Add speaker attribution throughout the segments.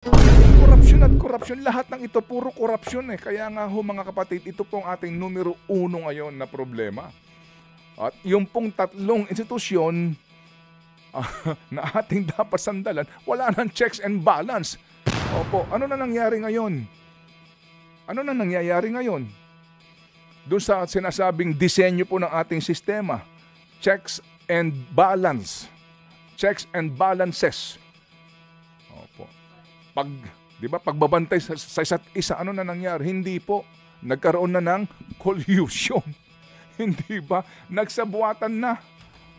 Speaker 1: Korupsyon at korupsyon, lahat ng ito puro korupsyon eh. Kaya nga ho mga kapatid, ito pong ating numero uno ngayon na problema. At yung pong tatlong institusyon na ating dapat sandalan, wala nang checks and balance. Opo, ano na nangyari ngayon? Ano na nangyayari ngayon? Doon sa sinasabing disenyo po ng ating sistema, checks and balance. Checks and balances. Opo. Di ba, pagbabantay sa isa't isa, ano na nangyari? Hindi po. Nagkaroon na ng collusion. Hindi ba? Nagsabuatan na.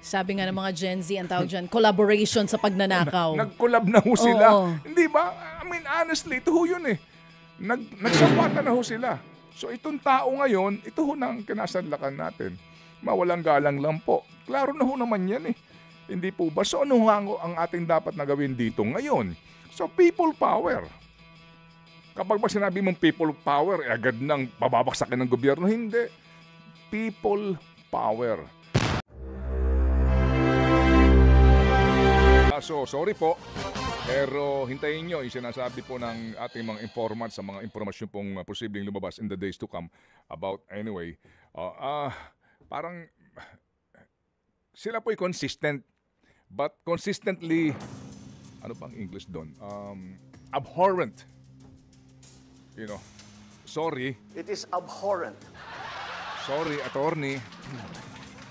Speaker 2: Sabi nga ng mga Gen Z, ang tawag dyan, collaboration sa pagnanakaw.
Speaker 1: Nag-collab na ho sila.
Speaker 2: Oo.
Speaker 1: Hindi ba? I mean, honestly, ito ho yun eh. Nagsabuatan na ho sila. So itong tao ngayon, ito ho nang kinasadlakan natin. Mawalang galang lang po. Klaro na ho naman yan eh. Hindi po ba? So ano ang ating dapat na gawin dito ngayon? So people power. Kapag ba sinabi mong people power, agad nang pababaksakin ng gobyerno, hindi. People power. So, sorry po, pero hintayin nyo yung sinasabi po ng ating mga informant sa mga impormasyon pong posibleng lumabas in the days to come about anyway. Parang sila po'y consistent, but consistently, ano pang English doon? Abhorrent. You know, sorry.
Speaker 3: It is abhorrent.
Speaker 1: Sorry, attorney.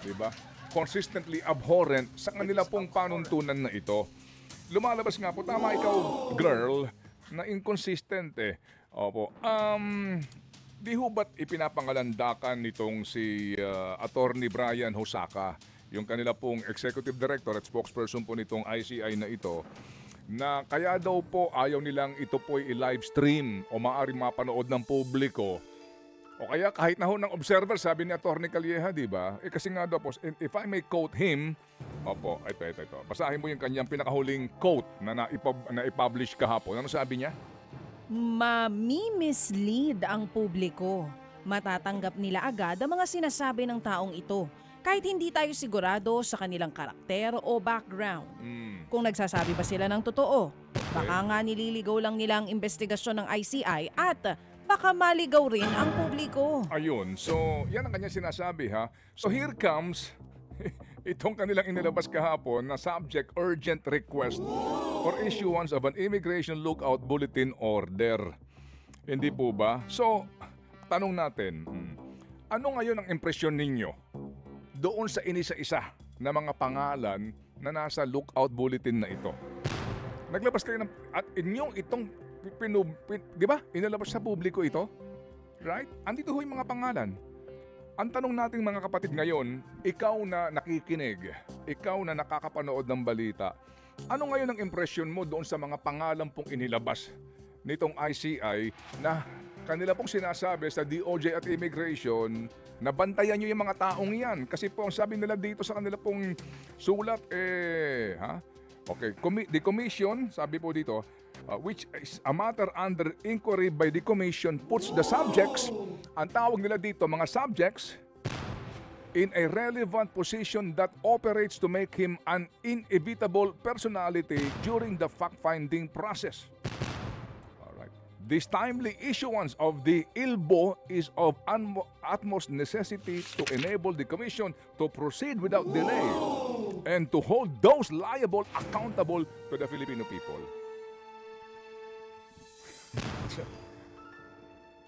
Speaker 1: Diba? Consistently abhorrent sa kanila pong panuntunan na ito. Lumalabas nga po, tama ikaw, girl, na inconsistent eh. Opo. Di ho ba't ipinapangalandakan nitong si Attorney Brian Hosaka, yung kanila pong executive director at spokesperson po nitong ICI na ito, na kaya daw po ayaw nilang ito po'y i-live stream o maaaring mapanood ng publiko. O kaya kahit na ho ng observer, sabi ni Atty. Calleja, di ba? Kasi nga daw po, if I may quote him, opo, ito. Basahin mo yung kanyang pinakahuling quote na i-publish kahapon. Ano sabi niya?
Speaker 2: Mami-mislead ang publiko. Matatanggap nila agad ang mga sinasabi ng taong ito, kahit hindi tayo sigurado sa kanilang karakter o background. Kung nagsasabi ba sila ng totoo, baka nga nililigaw lang nila ang investigasyon ng ICI at baka maligaw rin ang publiko.
Speaker 1: Ayun. So, yan ang kanyang sinasabi ha. So, here comes itong kanilang inilabas kahapon na subject urgent request for issuance of an immigration lookout bulletin order. Hindi po ba? So, tanong natin, ano ngayon ang impresyon ninyo doon sa inisa-isa na mga pangalan na nasa lookout bulletin na ito? Naglabas kayo ng, at inyong itong di ba? Inalabas sa publiko ito. Right? Andito ho yung mga pangalan. Ang tanong nating mga kapatid ngayon, ikaw na nakikinig, ikaw na nakakapanood ng balita, ano ngayon ang impression mo doon sa mga pangalan pong inilabas nitong ICI na kanila pong sinasabi sa DOJ at Immigration na bantayan nyo yung mga taong yan? Kasi po ang sabi nila dito sa kanila pong sulat, Okay, the commission, sabi po dito, which is a matter under inquiry by the commission, puts the subjects, ang tawag nila dito, mga subjects, in a relevant position that operates to make him an inevitable personality during the fact-finding process. Alright. This timely issuance of the ILBO is of utmost necessity to enable the commission to proceed without delay and to hold those liable accountable to the Filipino people.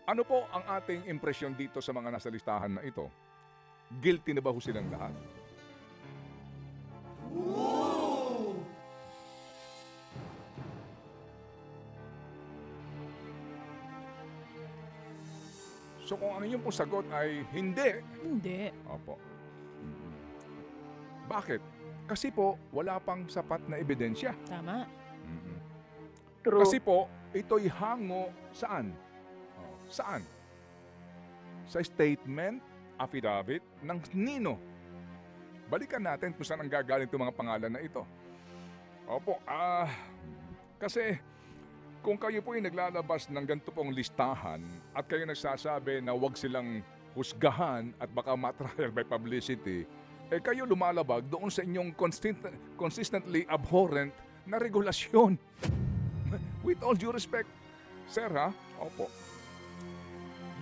Speaker 1: Ano po ang ating impresyon dito sa mga nasa listahan na ito? Guilty na ba ho silang lahat? So kung ano yung pong sagot ay hindi.
Speaker 2: Hindi.
Speaker 1: Opo. Bakit? Kasi po, wala pang sapat na ebidensya.
Speaker 2: Tama.
Speaker 3: True.
Speaker 1: Kasi po, ito'y hango saan? Saan? Sa statement, affidavit ng nino. Balikan natin kung saan ang gagaling itong mga pangalan na ito. Opo, kasi kung kayo po ay naglalabas ng ganito pong listahan at kayo nagsasabi na huwag silang husgahan at baka matrial by publicity, kayo lumalabag doon sa inyong consistently abhorrent na regulasyon. With all due respect, sir ha? Opo.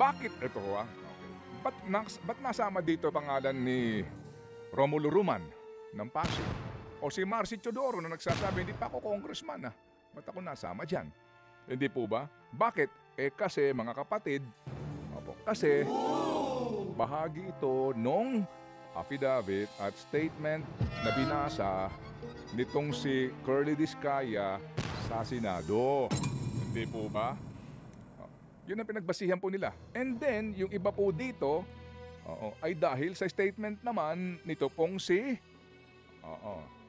Speaker 1: Bakit ito ha? Okay. Ba't nasama dito pangalan ni Romulo Ruman ng Pasig? O si Marcy Teodoro na nagsasabi, hindi pa ako congressman ha? Ba't ako nasama dyan? Hindi po ba? Bakit? Kasi mga kapatid, opo, kasi bahagi ito nung affidavit at statement na binasa nitong si Curly Discaya sa Senado. Hindi po ba? Yun ang pinagbasihan po nila. And then, yung iba po dito, ay dahil sa statement naman nito pong si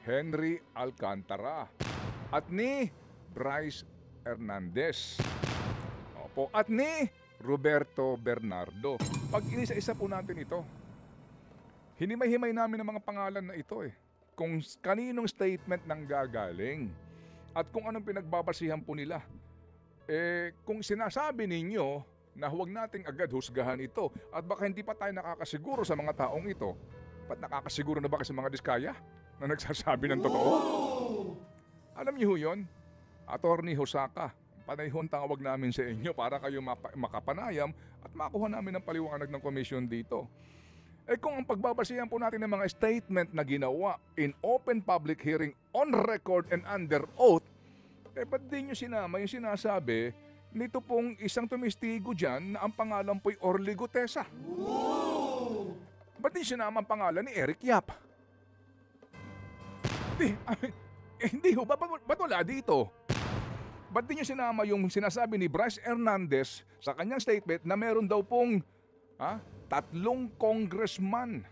Speaker 1: Henry Alcantara at ni Bryce Hernandez. Opo, at ni Roberto Bernardo. Pag inisa-isa po natin ito, hinimay-himay namin ang mga pangalan na ito kung kaninong statement nang gagaling at kung anong pinagbabasihan po nila. Kung sinasabi ninyo na huwag nating agad husgahan ito at baka hindi pa tayo nakakasiguro sa mga taong ito, ba't nakakasiguro na ba kasi mga Diskaya na nagsasabi ng totoo? Alam niyo yun? Attorney Hosaka, panayhon tawag namin sa inyo para kayo makapanayam at makuha namin ang paliwanag ng komisyon dito. Kung ang pagbabasihan po natin ng mga statement na ginawa in open public hearing on record and under oath, ba't di nyo sinama yung sinasabi nito pong isang tumistigo dyan na ang pangalan po'y Orly Gutesa? Ba't di sinama ang pangalan ni Eric Yap? Hindi ho, ba't wala dito? Ba't di nyo sinama yung sinasabi ni Bryce Hernandez sa kanyang statement na meron daw pong 3 congressman?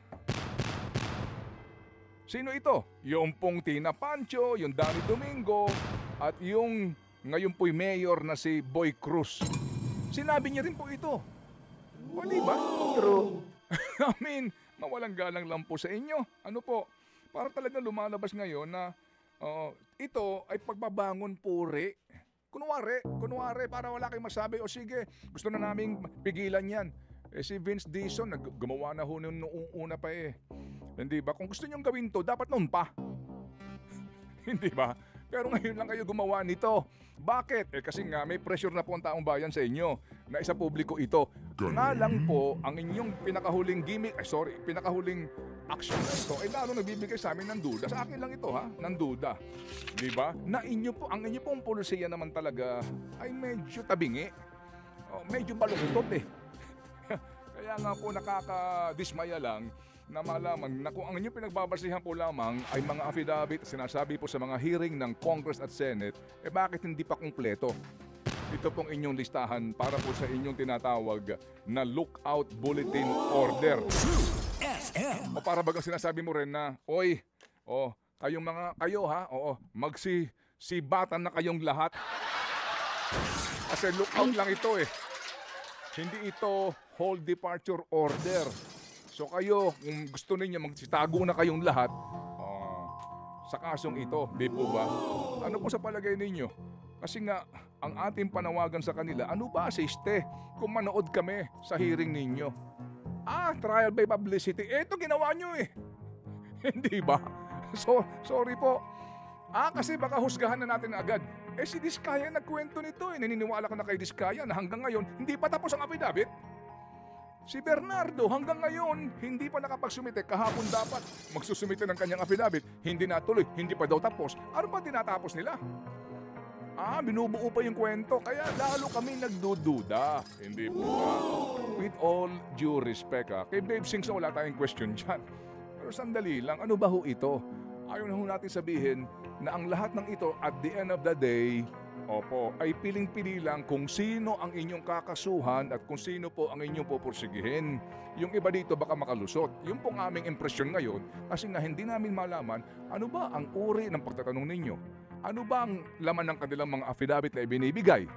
Speaker 1: Sino ito? Yung pong Tina Pancho, yung Danny Domingo, at yung ngayon po'y mayor na si Boy Cruz. Sinabi niya rin po ito. O di ba?
Speaker 3: True.
Speaker 1: I mean, mawalang galang lang po sa inyo. Ano po? Para talaga lumalabas ngayon na ito ay pagbabangon puri. Kunwari, para wala kayong masabi, o sige, gusto na naming pigilan yan. Si Vince Dizon, gumawa na ho noong una pa Hindi ba? Kung gusto nyong gawin to, dapat noon pa. Hindi ba? Pero ngayon lang kayo gumawa nito. Bakit? Kasi nga may pressure na po ang taong bayan sa inyo na isa publiko ito. Nga lang po, ang inyong pinakahuling pinakahuling action na ito ay lalo nagbibigay sa amin ng duda. Sa akin lang ito ng duda. Di ba? Na ang inyo pong polisiya naman talaga ay medyo tabingi. Medyo baluktot Kaya nga po nakakadismaya lang na malaman na kung ang inyong pinagbabasihan po lamang ay mga affidavit sinasabi po sa mga hearing ng Congress at Senate, bakit hindi pa kumpleto? Ito pong inyong listahan para po sa inyong tinatawag na lookout bulletin order. O para bagang sinasabi mo rin na, magsisibatan na kayong lahat. Kasi lookout lang ito Hindi ito whole departure order. So kayo, kung gusto ninyo magsitago na kayong lahat sa kasong ito, di po ba? Ano po sa palagay ninyo? Kasi nga, ang ating panawagan sa kanila, ano ba asiste kung manood kami sa hearing ninyo? Trial by publicity. Ito ginawa nyo Hindi ba? So, sorry po. Kasi baka husgahan na natin agad. Si Diskaya nagkwento nito Naniniwala ko na kay Diskaya na hanggang ngayon, hindi pa tapos ang affidavit. Si Bernardo hanggang ngayon, hindi pa nakapagsumite. Kahapon dapat magsusumite ng kanyang affidavit. Hindi natuloy, hindi pa daw tapos. Ano ba tinatapos nila? Binubuo pa yung kwento. Kaya lalo kami nagdududa. Hindi po ba? With all due respect kay Babe Sings wala tayong question dyan. Pero sandali lang, ano ba ho ito? Ayaw na ho natin sabihin na ang lahat ng ito at the end of the day, ay piling-pili lang kung sino ang inyong kakasuhan at kung sino po ang inyong pupursigihin. Yung iba dito baka makalusot. Yung pong aming impresyon ngayon, kasi nga hindi namin malaman ano ba ang uri ng pagtatanong ninyo. Ano ba ang laman ng kanilang mga affidavit na ibinibigay?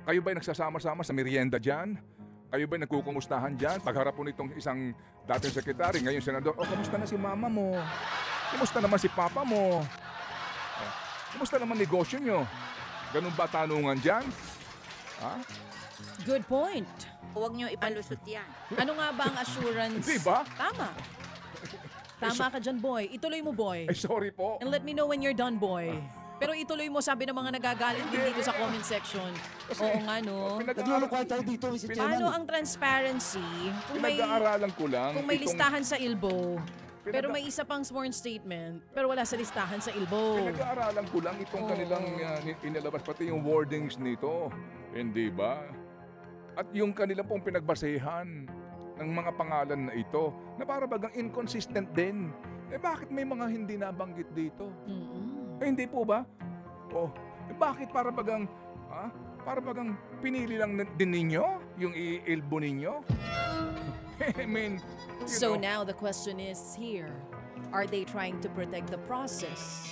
Speaker 1: Kayo ba'y nagsasama-sama sa merienda dyan? Kayo ba'y nagkukumustahan dyan? Pagharap po nitong isang dating sekretary, ngayon senador, kamusta na si mama mo? Kamusta naman si papa mo? Kumusta naman negosyo nyo? Ganun ba tanungan dyan?
Speaker 2: Good point.
Speaker 4: Huwag nyo ipalusot yan.
Speaker 2: Ano nga ba ang assurance?
Speaker 1: Di ba?
Speaker 2: Tama ka dyan, boy. Ituloy mo, boy.
Speaker 1: Sorry po.
Speaker 2: And let me know when you're done, boy. Pero ituloy mo, sabi ng mga nagagalit din dito sa comment section. Oo nga, no?
Speaker 5: Naglulukuhan tayo dito, Mr. Chairman.
Speaker 2: Paano ang transparency kung may,
Speaker 1: Pinag-aaralan ko lang.
Speaker 2: kung may
Speaker 1: itong-
Speaker 2: listahan sa ILBO, pero may isa pang sworn statement, pero wala sa listahan sa ILBO?
Speaker 1: Pinag-aaralan ko lang itong kanilang inilabas, pati yung wordings nito. Hindi ba? At yung kanilang pong pinagbasehan ng mga pangalan na ito, na para bagang inconsistent din. Bakit may mga hindi nabanggit dito? Hindi po ba? Bakit para bagang pinili lang din ninyo yung i-ilbo ninyo? I mean,
Speaker 2: So now the question is here, are they trying to protect the process?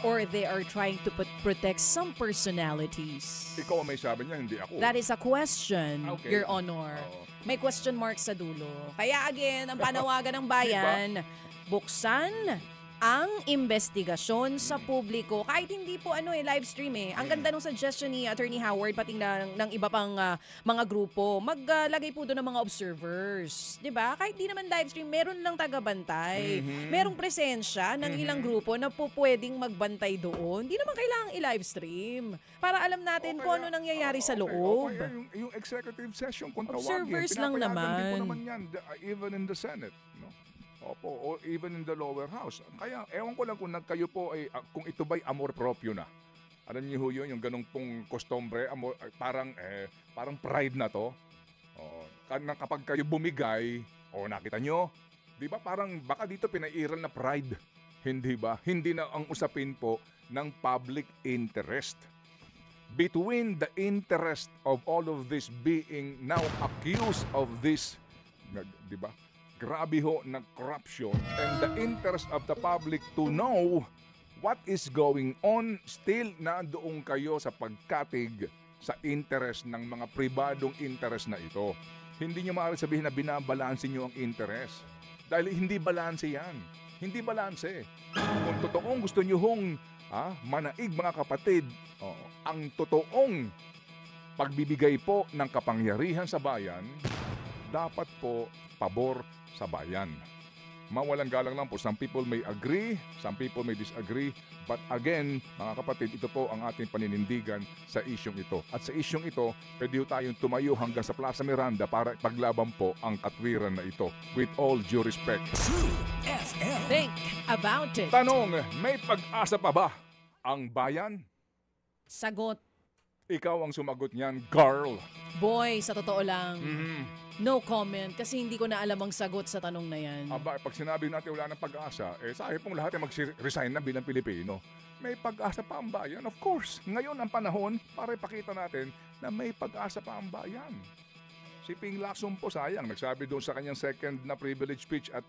Speaker 2: Or they are trying to protect some personalities?
Speaker 1: ikaw ang may sabi niya, hindi ako.
Speaker 2: That is a question,
Speaker 1: Okay.
Speaker 2: Your Honor.
Speaker 1: Oo.
Speaker 2: May question mark sa dulo. Kaya again, ang panawagan ng bayan, buksan ang investigasyon sa publiko. Kahit hindi po live stream eh. Ang ganda ng suggestion ni Attorney Howard pati ng iba pang mga grupo. Maglagay po doon ng mga observers. 'Di ba? Kahit di naman live stream, meron lang tagabantay. Merong presensya ng ilang grupo na po pwedeng magbantay doon. Hindi naman kailangang i-live stream. Para alam natin kung ano nangyayari sa loob.
Speaker 1: Yung executive session, kung tawagin,
Speaker 2: Observers lang
Speaker 1: pinapayagan din po
Speaker 2: naman.
Speaker 1: naman yan, even in the Senate. No? Opo, o even in the lower house. Kaya, ewan ko lang kung kayo po ay, kung ito ba'y amor proprio na. Alam niyo ho yun, yung ganong pong kostombre, parang pride na to. Kapag kayo bumigay, nakita nyo, di ba parang baka dito pinairal na pride. Hindi ba? Hindi na ang usapin po ng public interest. Between the interest of all of this being now accused of this, di ba? Grabe ho ng corruption and the interest of the public to know what is going on, still nandoon kayo sa pagkatig sa interest ng mga pribadong interest na ito. Hindi nyo maaari sabihin na binabalanse nyo ang interest. Dahil hindi balanse yan. Hindi balanse. Kung totoong gusto nyo hong manaig mga kapatid, ang totoong pagbibigay po ng kapangyarihan sa bayan, dapat po pabor sa bayan. Mawalang galang lang po. Some people may agree, some people may disagree. But again, mga kapatid, ito po ang ating paninindigan sa isyong ito. At sa isyong ito, pwede tayong tumayo hanggang sa Plaza Miranda para paglaban po ang katwiran na ito. With all due respect.
Speaker 2: Think about it.
Speaker 1: Tanong, may pag-asa pa ba ang bayan?
Speaker 2: Sagot,
Speaker 1: Ikaw ang sumagot niyan, girl.
Speaker 2: boy, sa totoo lang, no comment kasi hindi ko na alam ang sagot sa tanong na yan.
Speaker 1: Aba, pag sinabi natin wala ng pag-asa, sabi pong lahat ay mag-resign na bilang Pilipino. May pag-asa pa ang bayan, of course. Ngayon ang panahon para ipakita natin na may pag-asa pa ang bayan. Si Ping Lacson po, sayang, nagsabi doon sa kanyang second na privilege speech at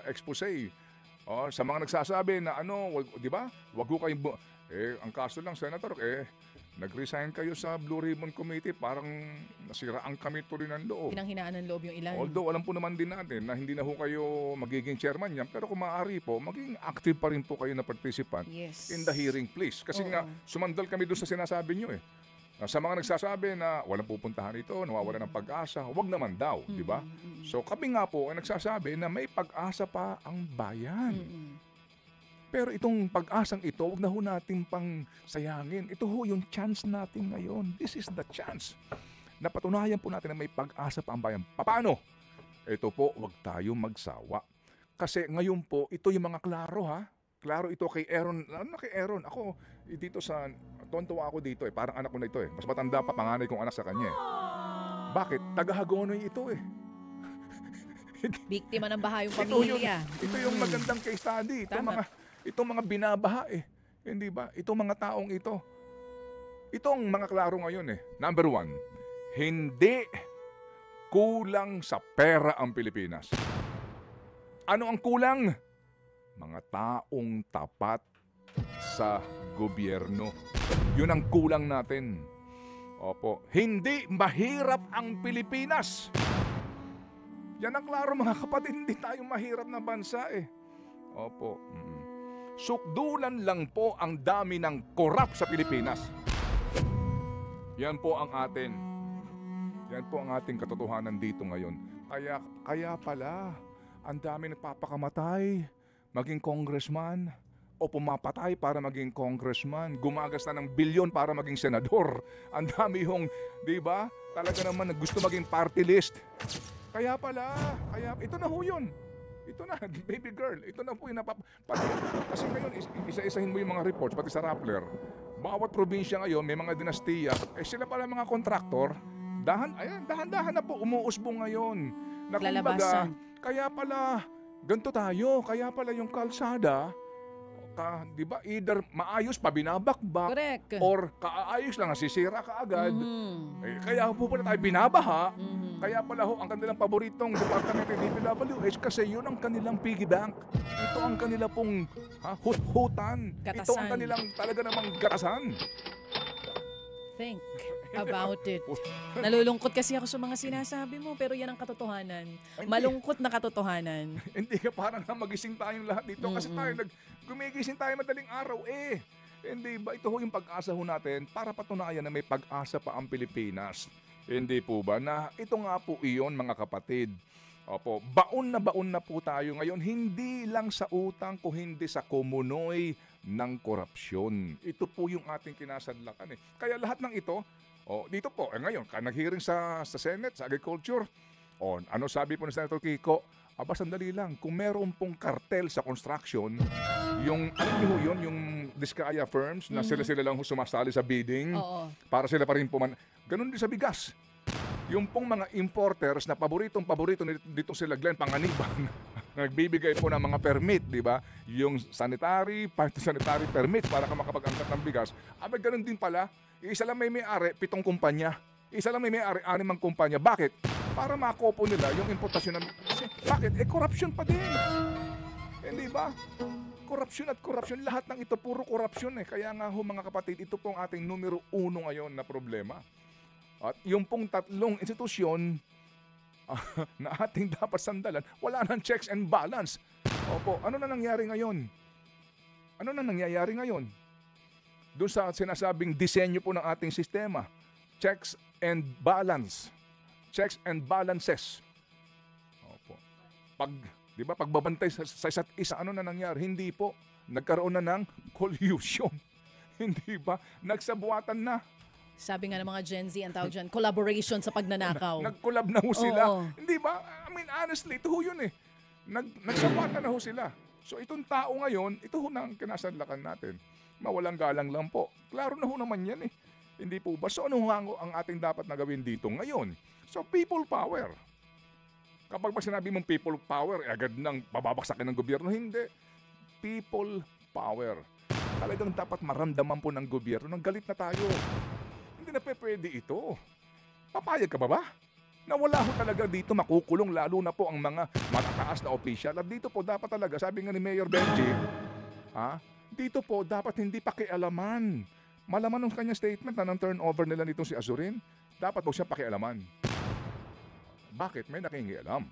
Speaker 1: expose. Sa mga nagsasabi na di ba? Wag ko kayong ang kaso lang, Senator, nag-resign kayo sa Blue Ribbon Committee, parang nasiraan kami tuloy ng loob.
Speaker 2: Pinanghinaan ng loob yung ilan.
Speaker 1: Although alam po naman din natin na hindi na ho kayo magiging chairman niyan, pero kung maaari po, maging active pa rin po kayo na participant
Speaker 2: Yes.
Speaker 1: in the hearing, please. Kasi nga, sumandal kami doon sa sinasabi nyo sa mga nagsasabi na walang pupuntahan ito, nawawala ng pag-asa, wag naman daw, di ba? So kami nga po ay nagsasabi na may pag-asa pa ang bayan. Pero itong pag-asang ito, wag na ho natin pang sayangin. Ito ho yung chance natin ngayon. This is the chance. Napatunayan po natin na may pag-asa pa ang bayan. Paano? Ito po, wag tayo magsawa. Kasi ngayon po, ito yung mga klaro Klaro ito kay Aaron. Ano kay Aaron? Ako, dito tontuwa ako dito Parang anak ko na ito Mas matanda pa, panganay kong anak sa kanya Bakit? Taga-Hagonoy ito
Speaker 2: Biktima ng baha yung
Speaker 1: Ito
Speaker 2: pamilya.
Speaker 1: ito yung magandang case study. Itong mga binabaha Hindi ba? Itong mga taong ito. Itong mga klaro ngayon Number 1, hindi kulang sa pera ang Pilipinas. Ano ang kulang? Mga taong tapat sa gobyerno. Yun ang kulang natin. Opo. Hindi mahirap ang Pilipinas. Yan ang klaro mga kapatid. Hindi tayo mahirap na bansa Opo. Sukdulan lang po ang dami ng korap sa Pilipinas. Yan po ang atin. Yan po ang ating katotohanan dito ngayon. Kaya pala, ang dami nagpapakamatay, maging congressman, o pumapatay para maging congressman, gumagasta ng bilyon para maging senador. Ang dami yung, di ba? Talaga naman gusto maging party list. Kaya ito na ho yun. Ito na, baby girl. Ito na po yung kasi ngayon, isa-isahin mo yung mga reports, pati sa Rappler. Bawat probinsya ngayon, may mga dinastiya. Sila pala mga kontraktor. Dahan-dahan na po, umuusbong ngayon. Na kumbaga,
Speaker 2: Lalabasan.
Speaker 1: kaya pala, ganito tayo. Kaya pala yung kalsada, di ba, either maayos pa, binabakbak,
Speaker 2: Correct.
Speaker 1: or kaayos lang, nasisira ka agad. Kaya po pala tayo binabaha. Kaya pala ho, ang kanilang paboritong departamento ng DPWH kasi yun ang kanilang piggy bank. Ito ang kanilang pong hut-hutan. Ito ang
Speaker 2: Gatasan.
Speaker 1: kanilang talaga namang gatasan.
Speaker 2: Think about it. Nalulungkot kasi ako sa mga sinasabi mo, pero yan ang katotohanan. Malungkot na katotohanan.
Speaker 1: Hindi ka parang magising tayong lahat dito kasi gumigising tayo madaling araw Hindi ba ito ho yung pag-asa ho natin para patunayan na may pag-asa pa ang Pilipinas? Hindi po ba na ito nga po iyon mga kapatid? Opo, baon na po tayo ngayon, hindi lang sa utang kundi sa kumunoy ng korupsyon. Ito po yung ating kinasadlakan Kaya lahat ng ito, dito po, ngayon, nag-hearing sa Senate, sa Agriculture, ano sabi po ni Senator Kiko? Sandali lang, kung meron pong kartel sa construction, yung, alam niyo ho yun, yung Diskaya firms na sila lang ho sumasali sa bidding,
Speaker 2: Oo.
Speaker 1: para sila pa rin ganun din sa bigas. Yung pong mga importers na paborito dito sila Glenn Panganiban nagbibigay po ng mga permit, di ba? Yung phytosanitary permit para ka makapag-angkat ng bigas. Ganun din pala, isa lang may-ari, 7 kumpanya. Isa lang may-ari, 6 kumpanya. Bakit? Para makopo nila yung importasyon ng... Bakit? Corruption pa din. Hindi ba? Corruption. Lahat ng ito, puro corruption Kaya nga ho mga kapatid, ito pong ating numero 1 ngayon na problema. At yung pong 3 institusyon na ating dapat sandalan, wala nang checks and balance. Opo, ano na nangyari ngayon? Doon sa sinasabing disenyo po ng ating sistema. Checks and balance. Checks and balances. Opo. Pagbabantay sa isa't isa, ano na nangyari? Hindi po. Nagkaroon na ng collusion. Hindi ba? Nagsabuatan na.
Speaker 2: Sabi nga ng mga Gen Z, ang tawag dyan, collaboration sa pagnanakaw.
Speaker 1: Nag-collab na ho sila.
Speaker 2: Oo.
Speaker 1: Hindi ba? Honestly, ito ho yun Nagsabatan na ho sila. So itong tao ngayon, ito ho na ang kinasadlakan natin. Mawalang galang lang po. Klaro na ho naman yan Hindi po ba? So ano ang ating dapat na gawin dito ngayon? So people power. Kapag ba sinabi mong people power, agad nang bababaksakin ng gobyerno, hindi. People power. Talagang dapat maramdaman po ng gobyerno nang galit na tayo. Hindi na pwede ito. Papayag ka ba? Na wala ho talaga dito makukulong, lalo na po ang mga matataas na opisyal. At dito po dapat talaga, sabi nga ni Mayor Benji, dito po dapat hindi pakialaman. Malaman ng kanyang statement na ng turnover nila nitong si Azurin, dapat po siya pakialaman. Bakit? May nakingialam.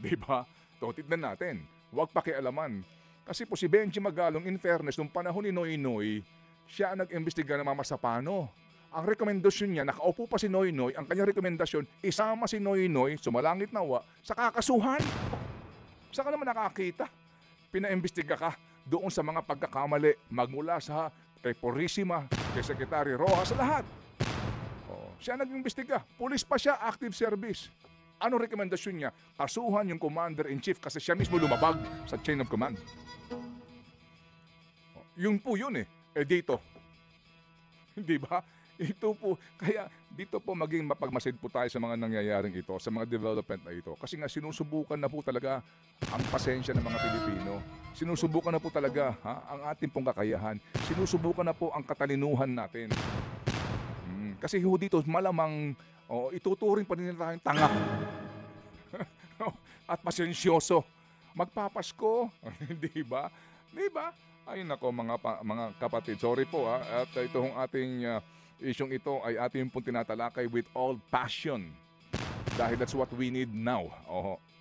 Speaker 1: Diba? So, tignan natin. Huwag pakialaman. Kasi po si Benji Magalong, in fairness, nung panahon ni Noy Noy, siya ang nag-imbestiga ng Mama Sapano. Ang rekomendasyon niya, nakaupo pa si Noy Noy, ang kanyang rekomendasyon, isama si Noy Noy, sumalangit nawa, sa kakasuhan. Saan ka naman nakakita? Pinaimbestiga ka doon sa mga pagkakamali, magmula sa kay Porrissima, kay Secretary Rojas, lahat. Siya nag-imbestiga. Pulis pa siya, active service. Ano rekomendasyon niya? Kasuhan yung commander-in-chief kasi siya mismo lumabag sa chain of command. Yun po yun dito. Hindi ba? Ito po, kaya dito po maging mapagmasid po tayo sa mga nangyayaring ito, sa mga development na ito. Kasi nga sinusubukan na po talaga ang pasensya ng mga Pilipino. Sinusubukan na po talaga ang ating pong kakayahan. Sinusubukan na po ang katalinuhan natin. Kasi dito malamang ituturing pa rin tayong tanga. At pasensyoso. Magpapasko. Di ba? Di ba? Ay nako mga kapatid. Sorry po At itong ating isyong ito ay ating pong tinatalakay with all passion. Dahil that's what we need now.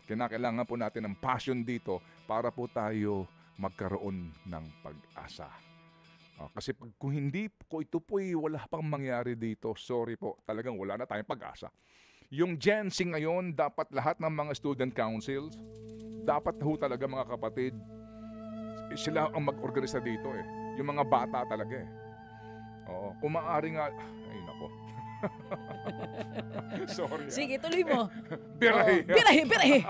Speaker 1: Kinakailangan po natin ng passion dito para po tayo magkaroon ng pag-asa. Kasi kung hindi po ito po wala pang mangyari dito, sorry po, talagang wala na tayong pag-asa. Yung Gen Z ngayon, dapat lahat ng mga student councils, dapat ho talaga mga kapatid, sila ang mag-organisa dito eh. Yung mga bata talaga eh. Oo, kung maaari nga, ay nako. Sorry.
Speaker 2: Sige, tuloy mo.
Speaker 1: Birahe.
Speaker 2: Oo, birahe.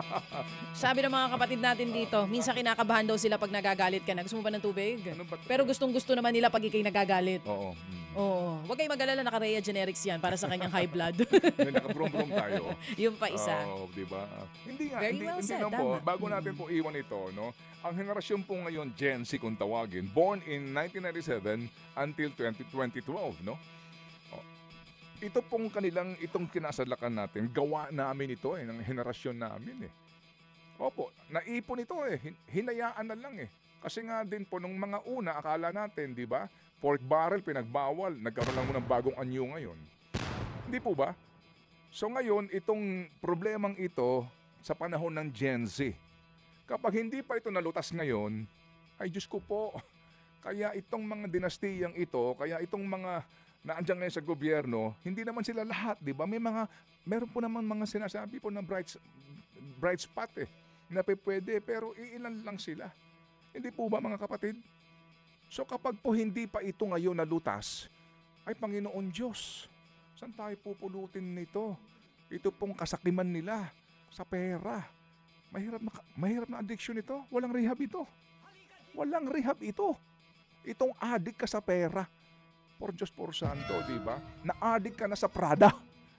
Speaker 2: Sabi ng mga kapatid natin dito, minsan kinakabahan daw sila pag nagagalit ka na. Gusto mo ba ng tubig?
Speaker 1: Ano ba?
Speaker 2: Pero gustong-gusto naman nila pag ikay nagagalit.
Speaker 1: Oo.
Speaker 2: Oo. Huwag kayong mag-alala, naka-Rhea Generics yan para sa kanyang high blood.
Speaker 1: Nakabrum-brum tayo.
Speaker 2: Yung pa isa.
Speaker 1: Oo, di ba? Hindi nga,
Speaker 2: Very
Speaker 1: hindi,
Speaker 2: well
Speaker 1: hindi
Speaker 2: said,
Speaker 1: lang po.
Speaker 2: tama.
Speaker 1: Bago natin po iwan ito, no? Ang henerasyon po ngayon, Gen Z kung tawagin, born in 1997 until 2012, no? Ito pong itong kinasadlakan natin, gawa namin ito ng henerasyon namin eh. Opo, naipon ito eh, hinayaan na lang eh. Kasi nga din po, nung mga una, akala natin, di ba, pork barrel pinagbawal, nagkaroon lang mo ng bagong anyo ngayon. Hindi po ba? So ngayon, itong problemang ito sa panahon ng Gen Z, kapag hindi pa ito nalutas ngayon, ay Diyos ko po, kaya itong mga dinastiyang ito, kaya itong mga naandyan ngayon sa gobyerno, hindi naman sila lahat, di ba? Meron po naman mga sinasabi po na bright spot eh, na pwede, pero iilan lang sila. Hindi po ba mga kapatid? So kapag po hindi pa ito ngayon nalutas, ay Panginoon Diyos, saan tayo pupulutin nito? Ito pong kasakiman nila sa pera. Mahirap na addiction ito. Walang rehab ito. Walang rehab ito. Itong addict ka sa pera. Por Diyos, por Santo, di ba? Na-addict ka na sa Prada.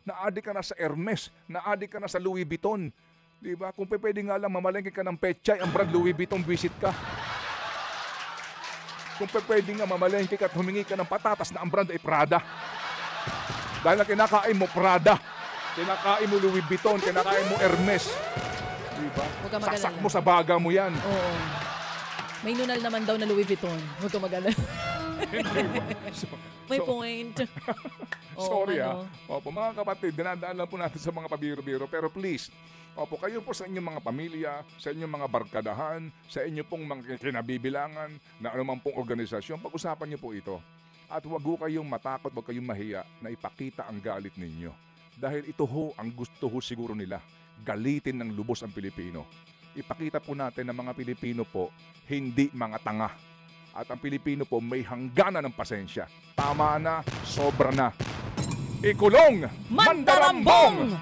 Speaker 1: Na-addict ka na sa Hermes. Na-addict ka na sa Louis Vuitton. Di ba? Kung pwede nga lang mamalengke ka ng Pechay, ang brand Louis Vuitton, visit ka. Kung pwede nga mamalengke ka at humingi ka ng patatas na ang brand ay Prada. Dahil na kinakain mo Prada. Kinakain mo Louis Vuitton. Kinakain mo Hermes. Di ba?
Speaker 2: Huwag ka mag-alala.
Speaker 1: Sasak mo sa baga mo yan.
Speaker 2: Oo. May nunal naman daw na Louis Vuitton. Huwag ka mag-alala. May point.
Speaker 1: Sorry Opo, mga kapatid, dinadaan lang po natin sa mga pabiro-biro. Pero please, opo, kayo po sa inyong mga pamilya, sa inyong mga barkadahan, sa inyong pong mga kinabibilangan, na anumang pong organisasyon, pag-usapan niyo po ito. At huwag ho kayong matakot, huwag kayong mahiya na ipakita ang galit ninyo. Dahil ito ho ang gusto ho siguro nila, galitin ng lubos ang Pilipino. Ipakita po natin na mga Pilipino po, hindi mga tanga. At ang Pilipino po may hangganan ng pasensya. Tama na, sobra na. Ikulong Mandarambong!